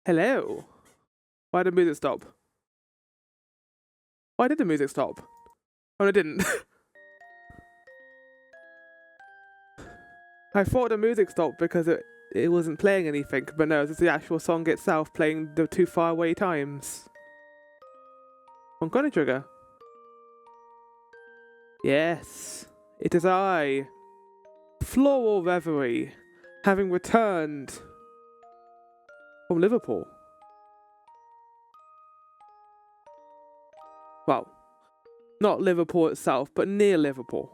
Hello. Why did the music stop? Why did the music stop? Oh, it didn't. I thought the music stopped because it wasn't playing anything, but no, it's the actual song itself playing the two far away times. On Chrono Trigger. Yes, it is I, Floral Reverie, having returned from Liverpool. Well, not Liverpool itself, but near Liverpool.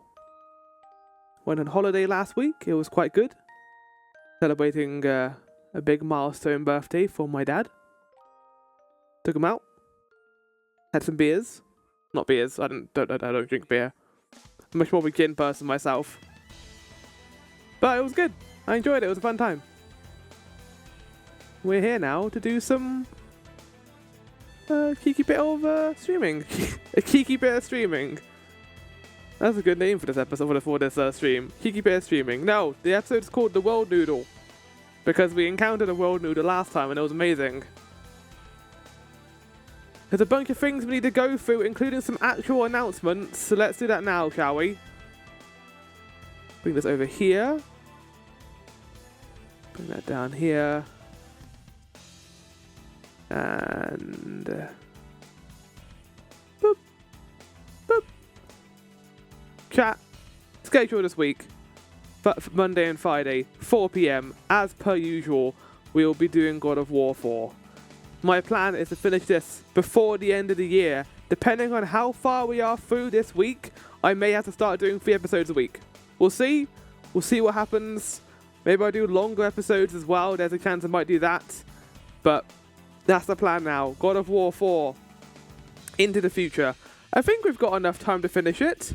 Went on holiday last week. It was quite good. Celebrating a big milestone birthday for my dad. Took him out. Had some beers. Not beers. I don't drink beer. I'm much more of a gin person myself. But it was good. I enjoyed it. It was a fun time. We're here now to do some cheeky bit of streaming. A cheeky bit of streaming. That's a good name for this episode, for this stream. Cheeky bit of streaming. No, the episode is called The World Noodle. Because we encountered a world noodle last time and it was amazing. There's a bunch of things we need to go through, including some actual announcements. So let's do that now, shall we? Bring this over here. Bring that down here. And boop, boop. Chat schedule this week, but for Monday and Friday, 4 PM, as per usual. We will be doing God of War 4. My plan is to finish this before the end of the year. Depending on how far we are through this week, I may have to start doing 3 episodes a week. We'll see. We'll see what happens. Maybe I'll do longer episodes as well. There's a chance I might do that, but that's the plan now. God of War 4 into the future. I think we've got enough time to finish it.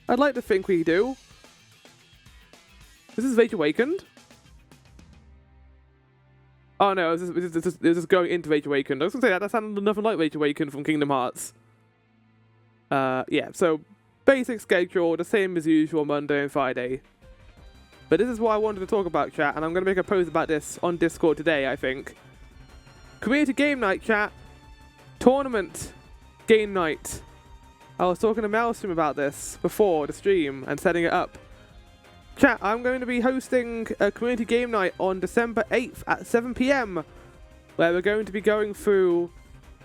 I'd like to think we do. This is Rage Awakened. Oh no, it was just going into Rage Awakened. I was going to say that sounded nothing like Rage Awakened from Kingdom Hearts. Yeah, so basic schedule, the same as usual, Monday and Friday. But this is what I wanted to talk about, chat, and I'm going to make a post about this on Discord today, I think. Community Game Night, chat. Tournament Game Night. I was talking to Maelstrom about this before the stream and setting it up. Chat, I'm going to be hosting a Community Game Night on December 8th at 7 PM, where we're going to be going through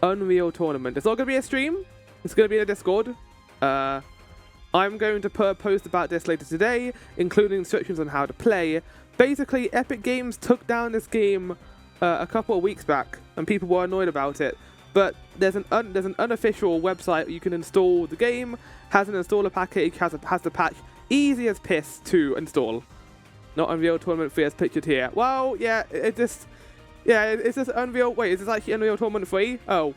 Unreal Tournament. It's not going to be a stream. It's going to be in a Discord. I'm going to put a post about this later today, including instructions on how to play. Basically, Epic Games took down this game a couple of weeks back, and people were annoyed about it. But there's an unofficial website where you can install the game, has an installer package, has the patch, easy as piss to install. Not Unreal Tournament 3 as pictured here. Well, yeah, it's just Unreal. Wait, is this actually Unreal Tournament 3? Oh.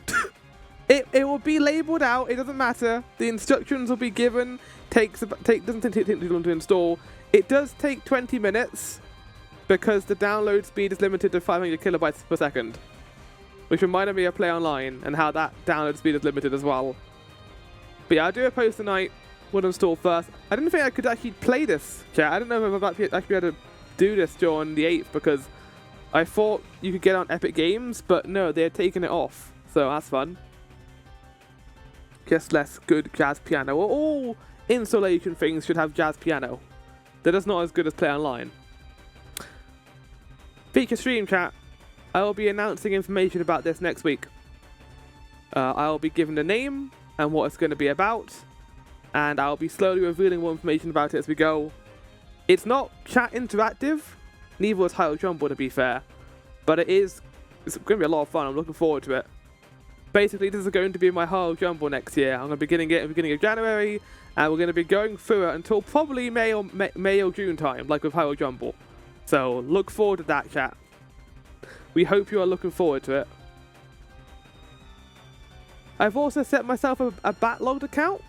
It will be labelled out. It doesn't matter. The instructions will be given. Doesn't take too long to install. It does take 20 minutes because the download speed is limited to 500 kilobytes per second, which reminded me of Play Online and how that download speed is limited as well. But yeah, I'll do a post tonight. We'll install first. I didn't think I could actually play this, chat. I don't know if I've actually be able to do this during the 8th because I thought you could get on Epic Games, but no, they're taking it off. So that's fun. Just less good jazz piano. All installation things should have jazz piano. They're just not as good as Play Online. Feature stream, chat. I will be announcing information about this next week. I'll be given the name and what it's going to be about, and I'll be slowly revealing more information about it as we go. It's not chat interactive, neither is Hyrule Jumble to be fair, but it's going to be a lot of fun. I'm looking forward to it. Basically, this is going to be my Hyrule Jumble next year. I'm going to be beginning it at the beginning of January, and we're going to be going through it until probably May or June time, like with Hyrule Jumble. So look forward to that, chat. We hope you are looking forward to it. I've also set myself a backlogged account.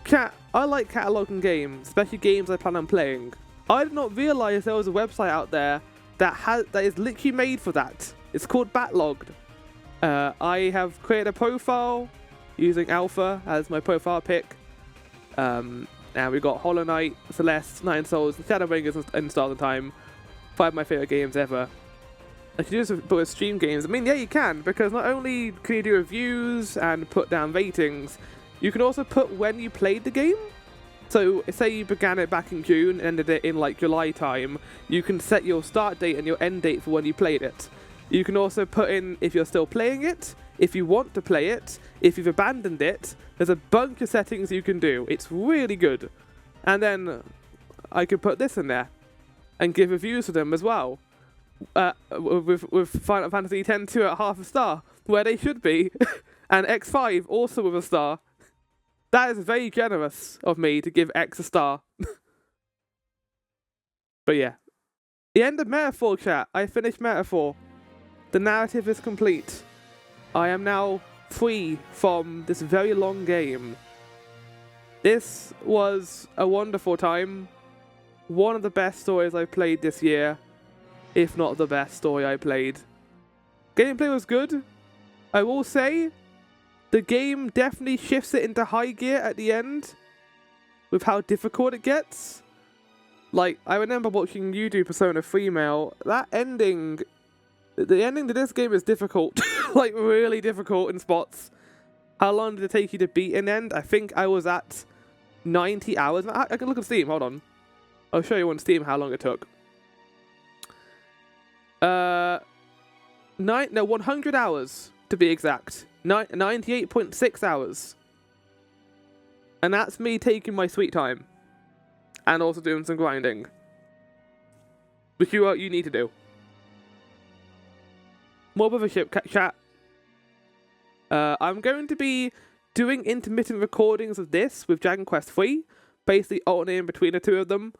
Chat, I like cataloguing games, especially games I plan on playing. I did not realise there was a website out there that is literally made for that. It's called Backlogged. I have created a profile using Alpha as my profile pic. And we've got Hollow Knight, Celeste, Nine Souls, Shadowbringers, and Stars of Time. 5 of my favourite games ever. Like you do this with Stream games. I mean, yeah, you can, because not only can you do reviews and put down ratings, you can also put when you played the game. So, say you began it back in June and ended it in like July time, you can set your start date and your end date for when you played it. You can also put in if you're still playing it, if you want to play it, if you've abandoned it. There's a bunch of settings you can do. It's really good. And then I could put this in there and give reviews for them as well. With Final Fantasy X-2 at half a star, where they should be, and X5 also with a star. That is very generous of me to give X a star. But yeah. The end of Metaphor, chat. I finished Metaphor. The narrative is complete. I am now free from this very long game. This was a wonderful time. One of the best stories I've played this year. If not the best story I played. Gameplay was good. I will say, the game definitely shifts it into high gear at the end. With how difficult it gets. Like, I remember watching you do Persona 3 Mail. That ending... The ending to this game is difficult. Like, really difficult in spots. How long did it take you to beat an end? I think I was at 90 hours. I can look at Steam, hold on. I'll show you on Steam how long it took. 100 hours to be exact. 98.6 hours. And that's me taking my sweet time. And also doing some grinding. Which you need to do. More brothership chat. I'm going to be doing intermittent recordings of this with Dragon Quest 3. Basically alternating between the two of them.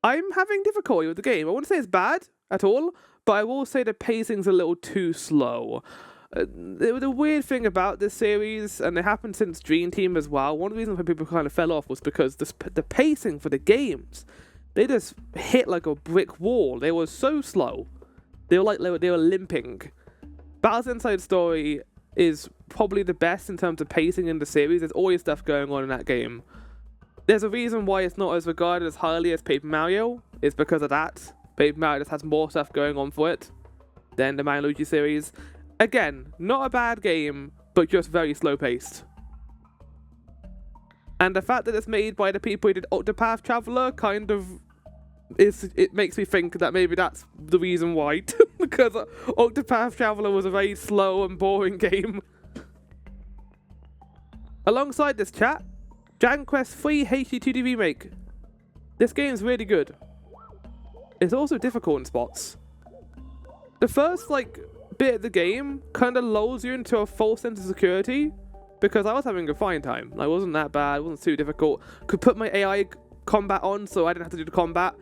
I'm having difficulty with the game. I wouldn't say it's bad at all, but I will say the pacing's a little too slow. The weird thing about this series, and it happened since Dream Team as well, one of the reasons why people kind of fell off was because the pacing for the games, they just hit like a brick wall. They were so slow. They were limping. Battles Inside Story is probably the best in terms of pacing in the series. There's always stuff going on in that game. There's a reason why it's not as regarded as highly as Paper Mario. It's because of that. Paper Mario just has more stuff going on for it than the Mario & Luigi series. Again, not a bad game, but just very slow-paced. And the fact that it's made by the people who did Octopath Traveler kind of... It makes me think that maybe that's the reason why. Because Octopath Traveler was a very slow and boring game. Alongside this chat, Dragon Quest 3 HD2D Remake. This game's really good. It's also difficult in spots. The first, bit of the game kind of lulls you into a false sense of security. Because I was having a fine time. It wasn't that bad, it wasn't too difficult. Could put my AI combat on so I didn't have to do the combat.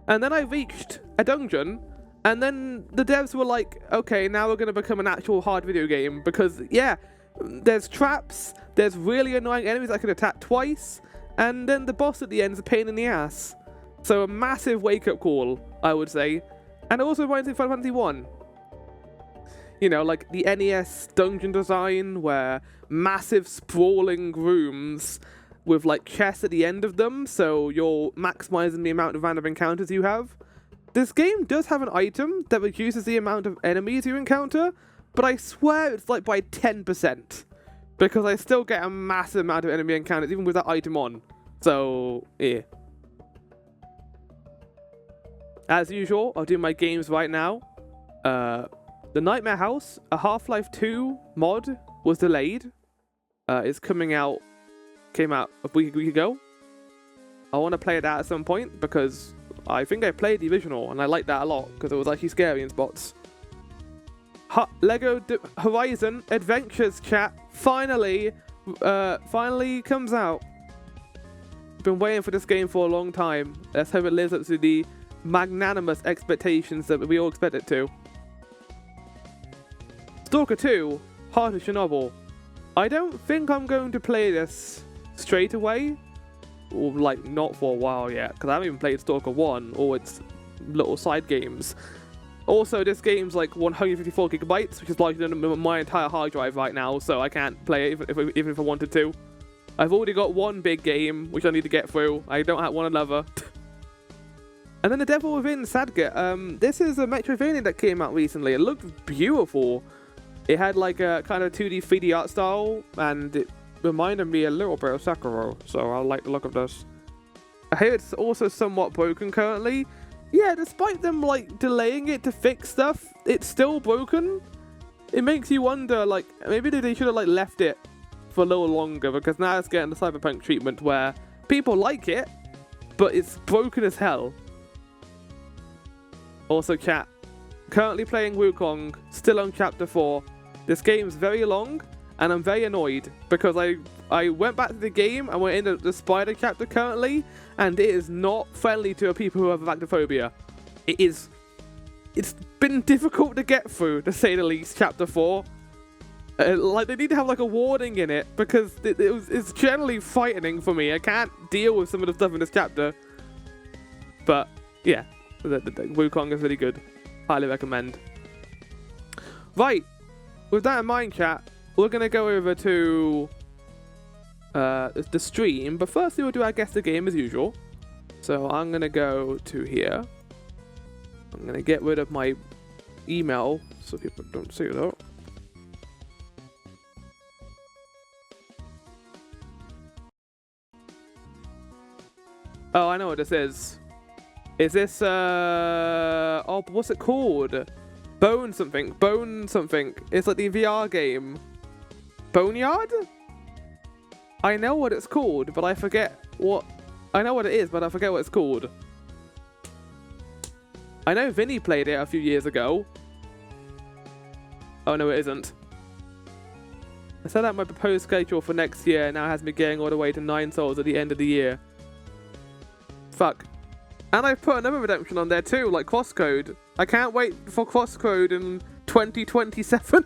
And then I reached a dungeon, and then the devs were like, okay, now we're going to become an actual hard video game. Because, yeah, there's traps, there's really annoying enemies I can attack twice, and then the boss at the end is a pain in the ass. So a massive wake-up call, I would say. And it also reminds me of Final Fantasy 1. You know, like the NES dungeon design, where massive sprawling rooms with chests at the end of them, so you're maximizing the amount of random encounters you have. This game does have an item that reduces the amount of enemies you encounter, but I swear it's by 10%. Because I still get a massive amount of enemy encounters even with that item on. So, yeah. As usual, I'll do my games right now. The Nightmare House, a Half-Life 2 mod, was delayed. It's came out a week ago. I want to play that at some point because I think I played the original and I liked that a lot because it was actually scary in spots. Lego Horizon Adventures chat finally comes out. Been waiting for this game for a long time. Let's hope it lives up to the magnanimous expectations that we all expect it to. Stalker 2, Heart of Chernobyl. I don't think I'm going to play this straight away, or not for a while yet, because I haven't even played Stalker 1 or its little side games. Also, this game's 154 gigabytes, which is larger than my entire hard drive right now, so I can't play it even if I wanted to. I've already got one big game, which I need to get through. I don't want another. And then The Devil Within Sadget. This is a Metroidvania that came out recently. It looked beautiful. It had like a kind of 2D, 3D art style, and it reminded me a little bit of Sekiro, so I like the look of this. I hear it's also somewhat broken currently. Yeah, despite them like delaying it to fix stuff, it's still broken. It makes you wonder, like, maybe they should have like left it for a little longer, because now it's getting the Cyberpunk treatment where people like it, but it's broken as hell. Also, chat, currently playing Wukong, still on chapter 4. This game's very long, and I'm very annoyed because I went back to the game and we're in the spider chapter currently, and it is not friendly to people who have arachnophobia. It's been difficult to get through, to say the least, chapter 4. Like, they need to have like a warning in it, because it's generally frightening for me. I can't deal with some of the stuff in this chapter. But yeah, the Wukong is really good. Highly recommend. Right, with that in mind, chat, we're gonna go over to the stream, but firstly we'll do our guess the game as usual. So I'm gonna go to here. I'm gonna get rid of my email so people don't see that. Oh, I know what this is. Is this, oh, what's it called? Bone something. Bone something. It's like the VR game. Boneyard? I know what it's called, but I forget what... I know what it is, but I forget what it's called. I know Vinny played it a few years ago. Oh, no, it isn't. I set out my proposed schedule for next year, now has me getting all the way to 9 souls at the end of the year. Fuck. And I've put another redemption on there too, like Crosscode. I can't wait for Crosscode in 2027.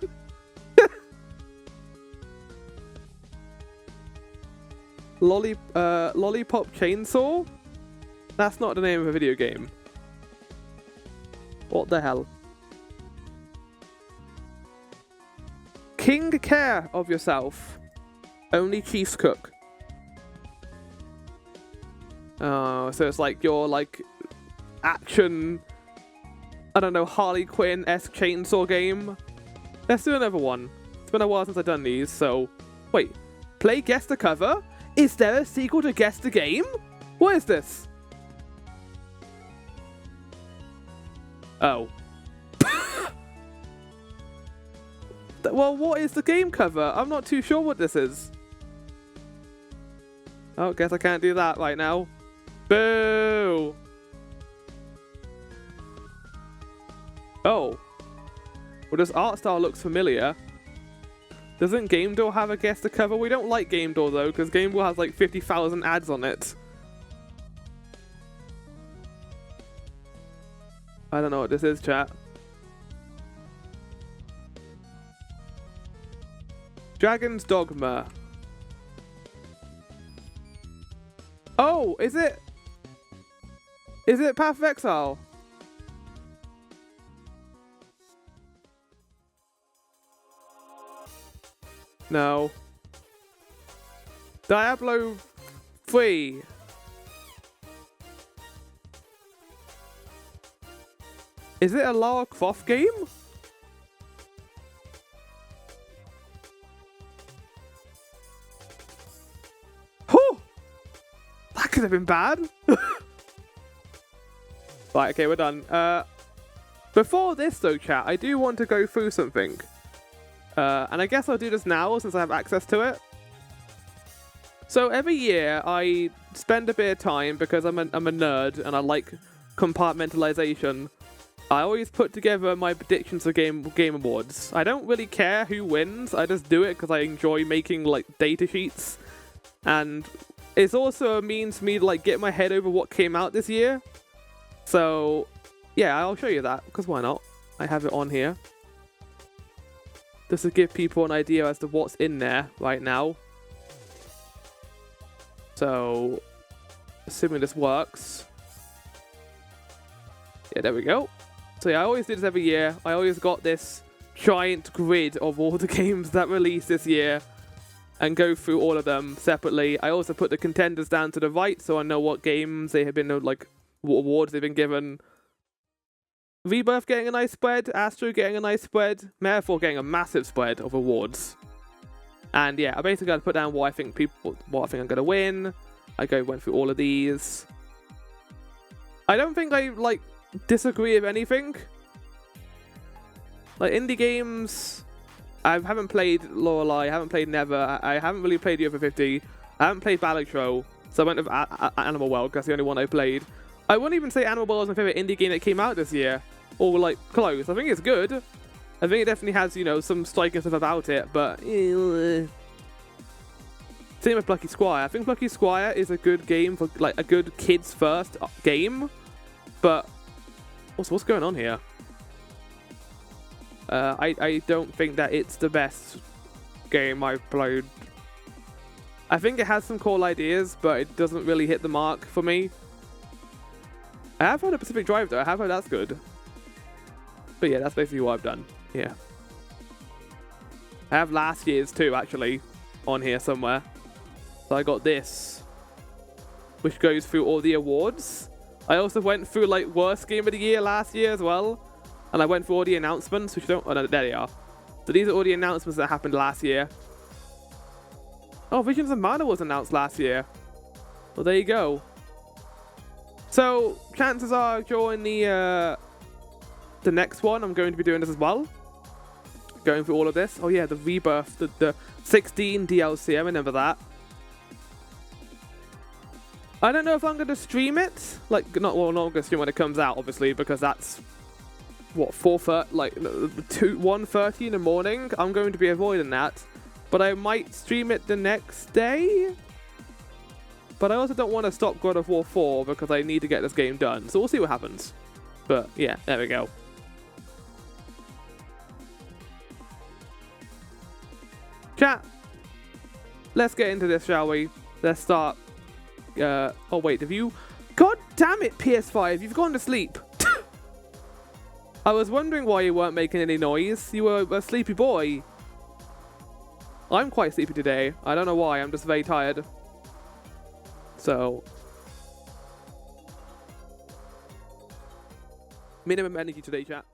Lollipop Chainsaw? That's not the name of a video game. What the hell? King, care of yourself. Only Chiefs cook. Oh, so it's like your like action, I don't know, Harley Quinn-esque chainsaw game. Let's do another one. It's been a while since I've done these, so wait. Play Guess the Cover? Is there a sequel to Guess the Game? What is this? Oh. Well, what is the game cover? I'm not too sure what this is. Oh, guess I can't do that right now. Boo! Oh. Well, this art style looks familiar. Doesn't Game Door have a Guess the Cover? We don't like Game Door though, because Game Door has like 50,000 ads on it. I don't know what this is, chat. Dragon's Dogma. Oh, is it? Is it Path of Exile? No. Diablo 3. Is it a Lara Croft game? Oh! That could have been bad. Right, okay, we're done. Before this though, chat, I do want to go through something. And I guess I'll do this now since I have access to it. So every year I spend a bit of time, because I'm a nerd and I like compartmentalization. I always put together my predictions for game awards. I don't really care who wins. I just do it because I enjoy making like data sheets, and it's also a means for me to like get my head over what came out this year. So yeah, I'll show you that, because why not? I have it on here just to give people an idea as to what's in there right now. So assuming this works. Yeah, there we go. So yeah, I always do this every year. I always got this giant grid of all the games that released this year and go through all of them separately. I also put the contenders down to the right so I know what games they have been like what awards they've been given. Rebirth getting a nice spread, Astro getting a nice spread, Metaphor getting a massive spread of awards. And yeah, I basically got to put down what I think I'm gonna win. Went through all of these. I don't think I like disagree with anything. Like indie games, I haven't played Lorelei, I haven't played Never, I haven't really played UFO 50, I haven't played Balatro, so I went with Animal World, that's the only one I played. I wouldn't even say Animal World was my favorite indie game that came out this year, or like close. I think it's good. I think it definitely has, you know, some striking stuff about it, but same with Lucky Squire. I think Lucky Squire is a good game for like a good kids first game, but what's going on here? I don't think that it's the best game I've played. I think it has some cool ideas, but it doesn't really hit the mark for me. I have heard of Pacific Drive though, I have heard that's good. But yeah, that's basically what I've done. Yeah. I have last year's too, actually, on here somewhere. So I got this, which goes through all the awards. I also went through like worst game of the year last year as well. And I went through all the announcements, which don't... Oh, no, there they are. So these are all the announcements that happened last year. Oh, Visions of Mana was announced last year. Well, there you go. So, chances are during the next one, I'm going to be doing this as well. Going through all of this. Oh, yeah, the Rebirth, the 16 DLC, I remember that. I don't know if I'm going to stream it. Like, not going to stream when it comes out, obviously, because that's... What, 4:30, like 1:30 in the morning? I'm going to be avoiding that. But I might stream it the next day. But I also don't want to stop God of War 4 because I need to get this game done. So we'll see what happens. But yeah, there we go. Chat. Let's get into this, shall we? Let's start. Oh wait, have you... God damn it, PS5, you've gone to sleep. I was wondering why you weren't making any noise. You were a sleepy boy. I'm quite sleepy today. I don't know why, I'm just very tired. So... Minimum energy today, chat.